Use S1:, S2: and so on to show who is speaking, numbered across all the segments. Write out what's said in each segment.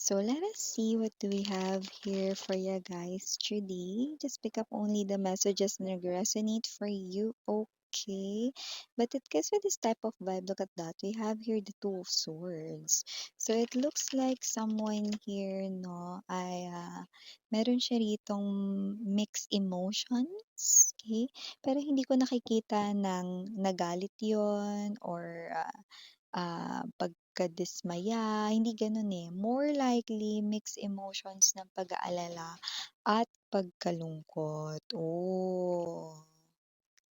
S1: So let us see what do we have here for you guys today. Just pick up only the messages that resonate for you. Okay. But it gets with this type of vibe. Look at that. We have here the Two of Swords. So it looks like someone here, no, meron siya ritong mixed emotions. Okay. Pero hindi ko nakikita ng nagalit yon or pagkadismaya, hindi gano'n, eh. More likely mixed emotions ng pag-aalala at pagkalungkot. Oh,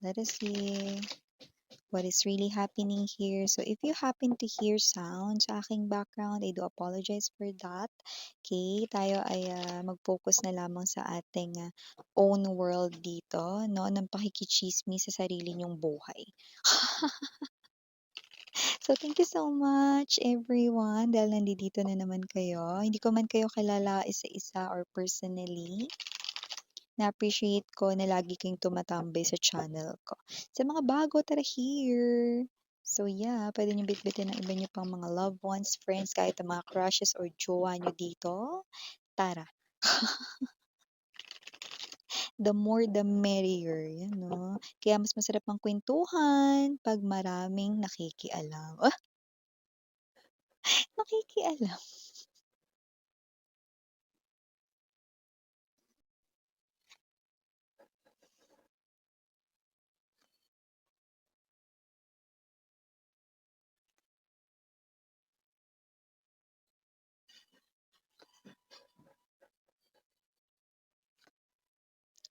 S1: let us see what is really happening here. So if you happen to hear sound sa aking background, I do apologize for that. Okay, tayo ay mag-focus na lamang sa ating own world dito, no, ng pakikichismis sa sarili niyong buhay. So, thank you so much everyone dahil nandito na naman kayo. Hindi ko man kayo kilala isa-isa or personally. Na-appreciate ko na lagi kayong tumatambay sa channel ko. Sa mga bago, tara here! So yeah, pwede niyo bitbitin ang iba niyo pang mga loved ones, friends, kahit ang mga crushes or jowa niyo dito. Tara! The more the merrier, yan no? Kaya mas masarap ang kwentuhan pag maraming nakikialam. Ah, nakikialam.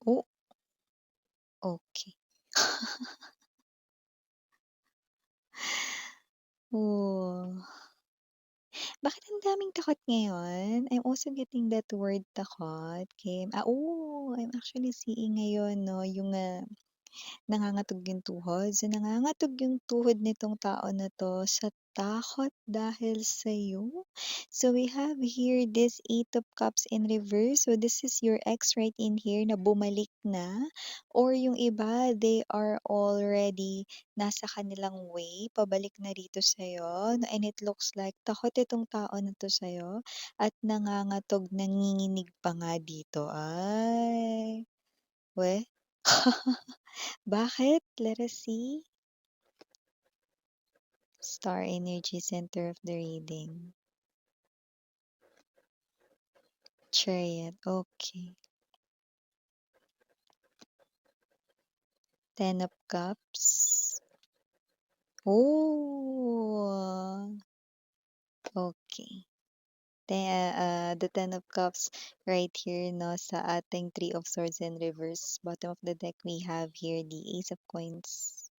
S1: Oh, okay. Oh, bakit ang daming takot ngayon? I'm also getting that word takot, Kim. I'm actually seeing ngayon, no, yung nangangatog yung tuhod. So, nangangatog yung tuhod nitong tao na 'to sa takot dahil sa'yo. So, we have here this Eight of Cups in reverse. So, this is your ex right in here na bumalik na or yung iba, they are already nasa kanilang way, pabalik na rito sa'yo and it looks like takot itong tao na 'to sa'yo at nangangatog, nanginginig pa nga dito. Ay, weh. Bakit? Let us see. Star energy center of the reading. Chariot. Okay. Ten of Cups. Oh, okay. The Ten of Cups right here, no, sa ating Three of Swords in reverse. Bottom of the deck, we have here the Ace of Coins.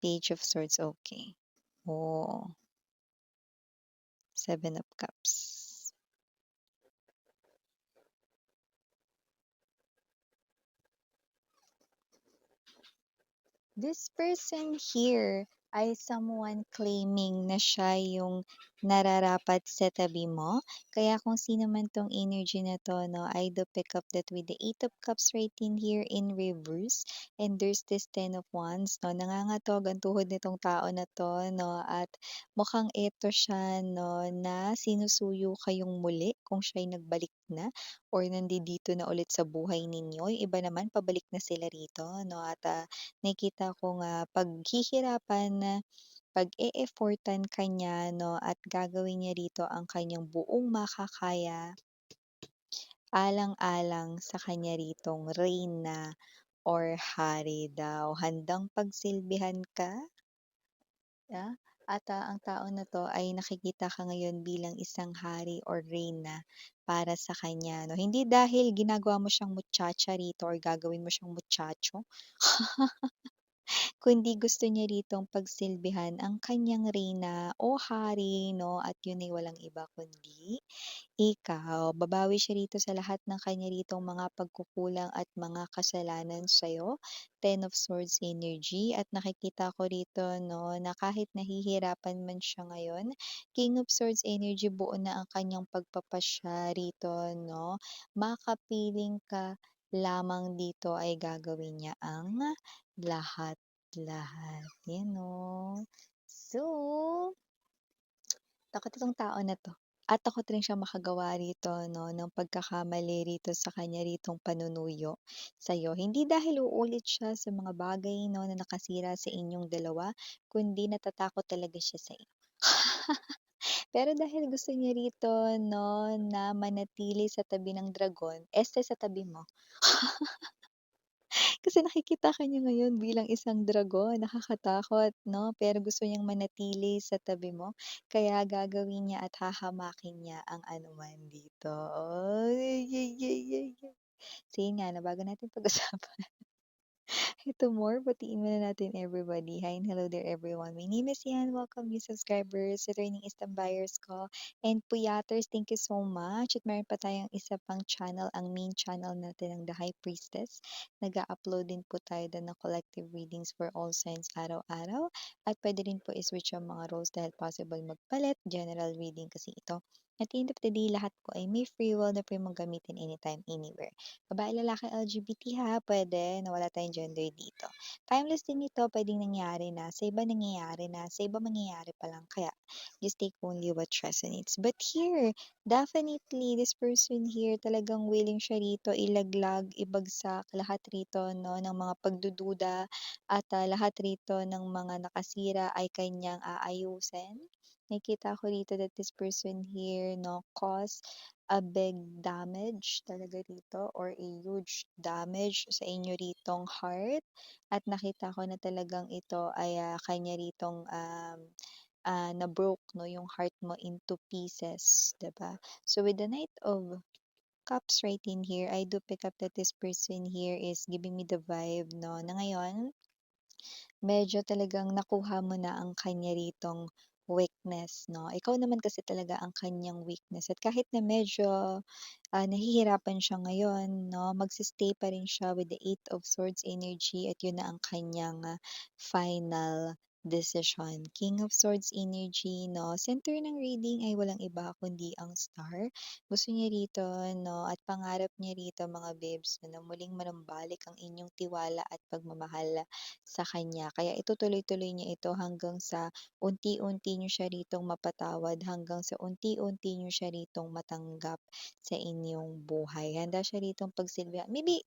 S1: Page of Swords, okay. Oh, Seven of Cups. This person here ay someone claiming na siya yung nararapat sa tabi mo. Kaya kung sino man tong energy na 'to 'no, I do pick up that with the Eight of Cups right in here in reverse and there's this Ten of Wands 'no, nangangatog ang tuhod nitong tao na 'to 'no at mukhang eto siya 'no na sinusuyo kayong muli kung siya'y nagbalik na or nandidito na ulit sa buhay ninyo. Yung iba naman pabalik na sila rito 'no at, nakikita kong, paghihirapan na pag-e-effortan ka niya 'no at gagawin niya rito ang kanyang buong makakaya, alang-alang sa kanya ritong reyna or hari daw. Handang pagsilbihan ka, at, ang tao na 'to ay nakikita ka ngayon bilang isang hari or reyna para sa kanya 'no. Hindi dahil ginagawa mo siyang muchacha rito or gagawin mo siyang muchacho. Kundi gusto niya ritong pagsilbihan ang kanyang reyna o hari 'no, at yun ay walang iba kundi ikaw. Babawi siya rito sa lahat ng kanya ritong mga pagkukulang at mga kasalanan sa'yo. Ten of Swords energy at nakikita ko rito 'no, na kahit nahihirapan man siya ngayon, King of Swords energy buo na ang kanyang pagpapasya rito 'no. Makapiling ka lamang dito ay gagawin niya ang lahat-lahat, 'yan 'no. So takot itong tao na 'to at takot rin siyang makagawa rito 'no, ng pagkakamali rito sa kanya ritong panunuyo sa'yo. Hindi dahil uulit siya sa mga bagay 'no, na nakasira sa inyong dalawa, kundi natatakot talaga siya sa'yo. Pero dahil gusto niya rito 'no, na manatili sa tabi ng dragon, sa tabi mo. Kasi nakikita ka niya ngayon bilang isang dragon, nakakatakot 'no, pero gusto niyang manatili sa tabi mo, kaya gagawin niya at hahamakin niya ang anuman dito. Ay, ay, ay, ay, ay. Sige nga 'no, bago natin pag-usapan ito more, batiin muna natin everybody. Hi and hello there everyone. My name is Yan. Welcome new subscribers, returning Instant buyers ko, and Puyaters, thank you so much. At meron pa tayong isa pang channel, ang main channel natin ng The High Priestess. Nag-upload din po tayo doon ng collective readings for all signs araw-araw. At pwede rin po i-switch ang mga roles dahil possible magpalit. General reading kasi ito. At the end of the day, lahat po ay may free will na pwede mong gamitin anytime, anywhere. Babae, lalaki, LGBT ha, pwede na wala tayong gender dito. Timeless din ito, puwedeng nangyari na, sa iba nangyayari na, sa iba mangyayari pa lang, kaya just take only what resonates. But here, definitely this person here talagang willing siya rito ilaglag, ibagsak lahat rito 'no, ng mga pagdududa at, lahat rito ng mga nakasira ay kanyang aayusin. Nakikita ko rito that this person here 'no, cause a big damage talaga rito or a huge damage sa inyo ritong heart at nakita ko na talagang ito ay, kanya ritong, na-broke 'no, yung heart mo into pieces, 'di ba? So, with the Knight of Cups right in here, I do pick up that this person here is giving me the vibe 'no, na ngayon medyo talagang nakuha mo na ang kanya ritong weakness 'no. Ikaw naman kasi talaga ang kanyang weakness at kahit na medyo, nahihirapan siya ngayon 'no, pa rin siya with the Eight of Swords energy at yun na ang kanyang, final decision. King of Swords energy 'no, center ng reading ay walang iba kundi ang Star. Gusto niya rito 'no at pangarap niya rito mga babes na muling manumbalik ang inyong tiwala at pagmamahal sa kanya. Kaya itutuloy-tuloy niya ito hanggang sa unti-unti niyo siya ritong mapatawad, hanggang sa unti-unti niyo siya ritong matanggap sa inyong buhay. Handa siya ritong pagsilbihan. Maybe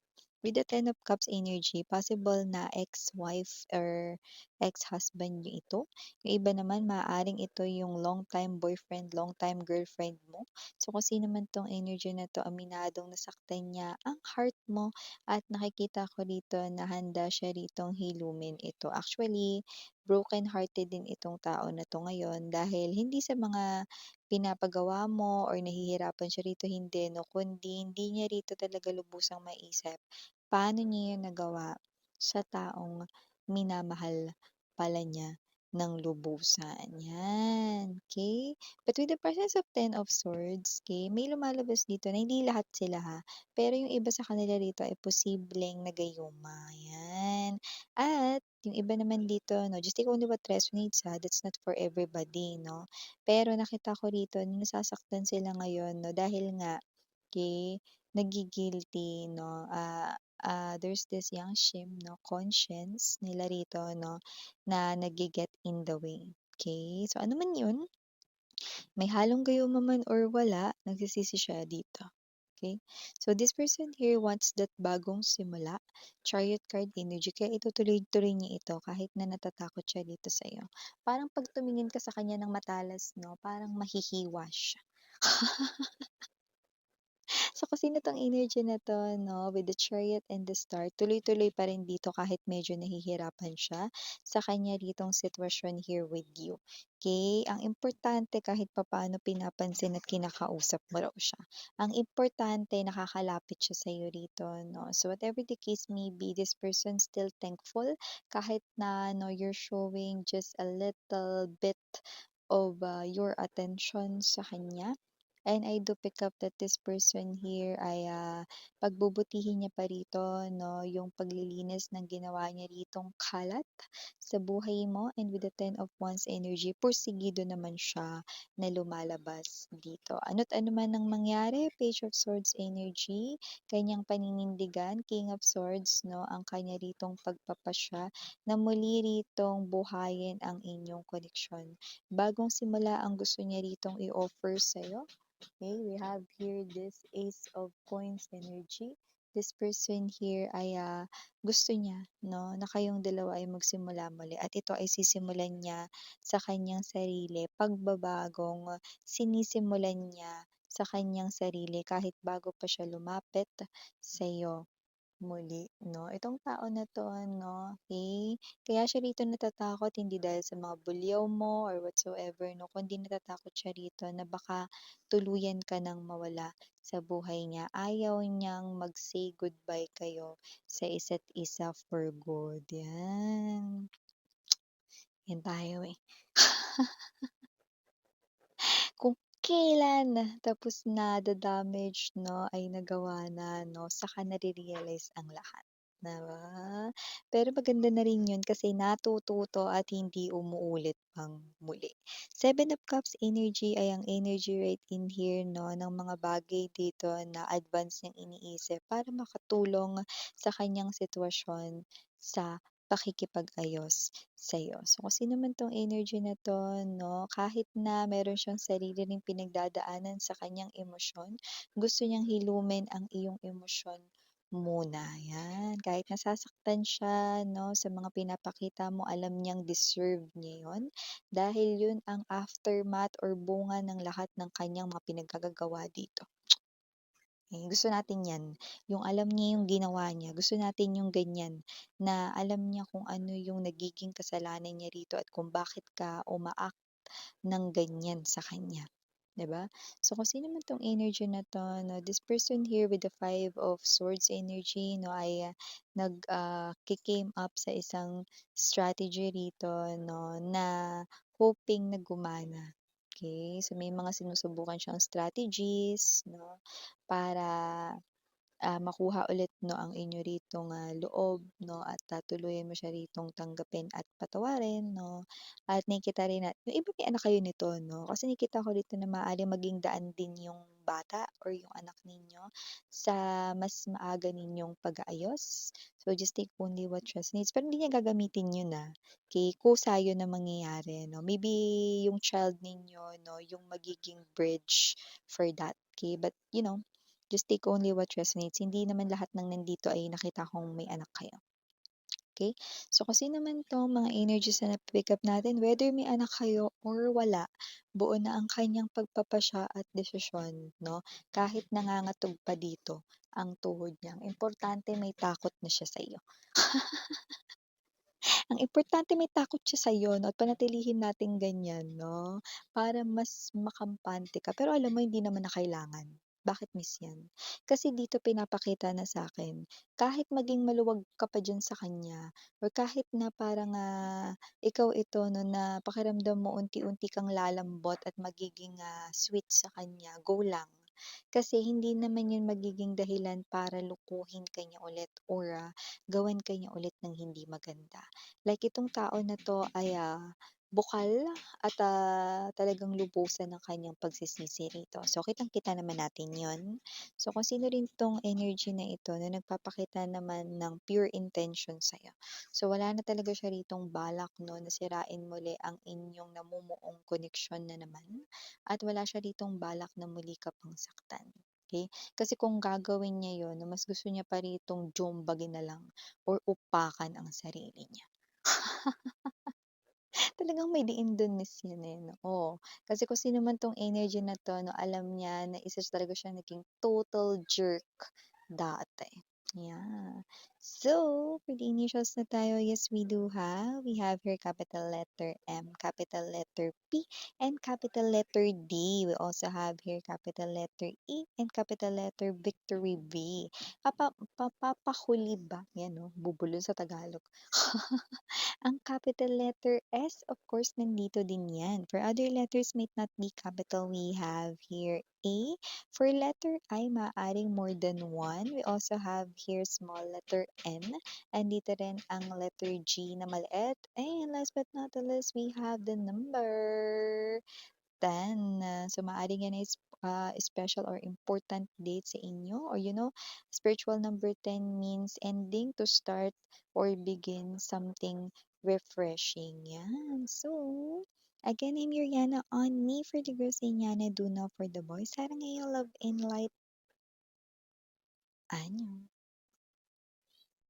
S1: with the Ten of Cups energy, possible na ex-wife or ex-husband niyo ito. Yung iba naman, maaaring ito yung long-time boyfriend, long-time girlfriend mo. So, kung sino man tong energy na to, aminadong nasaktan niya ang heart mo at nakikita ko dito na handa siya ritong hilumin ito. Actually, broken-hearted din itong tao na 'to ngayon dahil hindi sa mga pinapagawa mo or nahihirapan siya rito, hindi 'no, kundi hindi niya rito talaga lubusang maisip paano niya 'yun nagawa sa taong minamahal pala niya ng lubusan, 'yan, okey. But with the presence of Ten of Swords, okey, may lumalabas dito na hindi lahat sila ha, pero yung iba sa kanila rito ay posibleng nagayuma, 'yan. At yung iba naman dito 'no, just take only what resonates ha, that's not for everybody 'no. Pero nakita ko rito na nasasaktan sila ngayon 'no, dahil nga okey, nagi-guilty 'no, there's this young shame 'no, conscience nila rito 'no, na nagge-get in the way, okey. So ano man 'yun, may halong gayuma man or wala, nagsisisi siya dito. Okay? So this person here wants that bagong simula, Chariot card energy, kaya itutuloy-tuloy niya ito kahit na natatakot siya dito sa'yo. Parang 'pag tumingin ka sa kanya ng matalas 'no, parang mahihiwa siya. So kung sino 'tong energy na 'to 'no, with the Chariot and the Star, tuloy-tuloy pa rin dito kahit medyo nahihirapan siya sa kanya ritong sitwasyon here with you. Okay? Ang importante kahit papaano pinapansin at kinakausap mo raw siya. Ang importante nakakalapit siya sa'yo rito 'no. So whatever the case may be, this person still thankful kahit na 'no, you're showing just a little bit of, your attention sa kanya And I do pick up that this person here ay, pagbubutihin niya pa rito 'no, yung paglilinis ng ginawa niya ritong kalat sa buhay mo, and with the Ten of Wands energy, pursigido naman siya na lumalabas dito. Ano't ano man ang mangyari, Page of Swords energy, kanyang paninindigan, King of Swords 'no, ang kanya ritong pagpapasya na muli ritong buhayin ang inyong koneksyon. Bagong simula ang gusto niya ritong i-offer sa'yo. Okay, we have here this Ace of Coins energy. This person here ay gusto niya, no, na kayong dalawa ay magsimula muli, at ito ay sisimulan niya sa kanyang sarili, pagbabagong sinisimulan niya sa kanyang sarili kahit bago pa siya lumapit sa iyo muli, 'no? Itong tao na 'to, 'no, okey, kaya siya rito natatakot hindi dahil sa mga bulyaw mo or whatsoever, 'no, kundi natatakot siya rito na baka tuluyan ka ng mawala sa buhay niya. Ayaw niyang mag-say goodbye kayo sa isa't isa for good, 'yan. 'Yan tayo, eh. Kung kailan tapos na damage 'no, ay nagawa na 'no, saka nare-realize ang lahat, 'di ba? Pero maganda na rin 'yun kasi natututo at hindi umuulit pang muli. Seven of Cups energy ay ang energy right in here 'no, ng mga bagay dito na advance niyang iniisip para makatulong sa kanyang sitwasyon sa pakikipag-ayos sa'yo. So, kung sino man 'tong energy na 'to 'no, kahit na meron siyang sarili ring pinagdadaanan sa kanyang emosyon, gusto niyang hilumin ang iyong emosyon muna, 'yan. Kahit nasasaktan siya 'no, sa mga pinapakita mo, alam niyang deserve niya 'yun, dahil 'yun ang aftermath or bunga ng lahat ng kanyang mga pinaggagagawa dito. Gusto natin 'yan, yung alam niya yung ginawa niya, gusto natin yung ganyan, na alam niya kung ano yung nagiging kasalanan niya rito at kung bakit ka ng ganyan sa kanya, 'di ba? So, kung sino man 'tong energy na 'to 'no, this person here with the Five of Swords energy 'no, ay came up sa isang strategy rito 'no, na hoping na gumana. Okay, so may mga sinusubukan siyang strategies 'no, para makuha ulit 'no ang inyo ritong loob 'no, at tuluyan mo siya ritong tanggapin at patawarin 'no. At nakikita rin na yung iba may anak kayo nito 'no, kasi nakikita ko dito na maaaring maging daan din yung bata or yung anak ninyo sa mas maaga ninyong pag-aayos. So, just take only what resonates, pero hindi niya gagamitin yun, kay kusa yun na mangyayari 'no. Maybe yung child ninyo 'no, yung magiging bridge for that, okay. But just take only what resonates. Hindi naman lahat ng nandito ay nakita kong may anak kayo. Okay? So, kasi naman 'tong mga energies na napi-pick up natin, whether may anak kayo or wala, buo na ang kanyang pagpapasya at desisyon, 'no? Kahit nangangatog pa dito ang tuhod niya. Ang importante may takot na siya sa iyo. Ang importante may takot siya sa'yo 'no, at panatilihin natin ganyan 'no, para mas makampante ka. Pero alam mo hindi naman na kailangan. Bakit miss 'yan? Kasi dito pinapakita na sa'kin, kahit maging maluwag ka pa diyan sa kanya or kahit na parang, ikaw ito 'no, na pakiramdam mo unti-unti kang lalambot at magiging, sweet sa kanya, go lang. Kasi hindi naman 'yun magiging dahilan para lukuhin ka niya ulit or, gawan ka niya ulit ng hindi maganda. Like itong tao na 'to ay, bukal at, talagang lubusan ng kanyang pagsisisi rito. So, kitang-kita naman natin 'yon. So, kung sino rin 'tong energy na ito na nagpapakita naman ng pure intention sa'yo. So, wala na talaga siya ritong balak 'no, na sirain muli ang inyong namumuong koneksyon na naman, at wala siya ritong balak na muli ka pang saktan, okey? Kasi kung gagawin niya 'yon, mas gusto niya pa ritong jombagin na lang or upakan ang sarili niya. Talagang may diin dun miss yun, eh, 'no, oo. Kasi kung sino man 'tong energy na 'to 'no, alam niya na isa talaga siyang naging total jerk dati, yeah. So, for the initials na tayo, yes, we do have. We have here capital letter M, capital letter P, and capital letter D. We also have here capital letter E and capital letter victory V. Papahuli ba? Yan 'no, bubulol sa Tagalog. Ang capital letter S, of course, nandito din yan. For other letters might not be capital, we have here A. For letter I, maaaring more than one. We also have here small letter N. And dito rin ang letter G na maliit. And last but not the least, we have the number 10. So, maaaring yan is special or important date sa inyo. Or spiritual number 10 means ending to start or begin something refreshing. Yan. So, again, I'm Yuriana on Me for the Girls and Yana Duna for the Boys. Sarang ngayon, love and light. Anyo.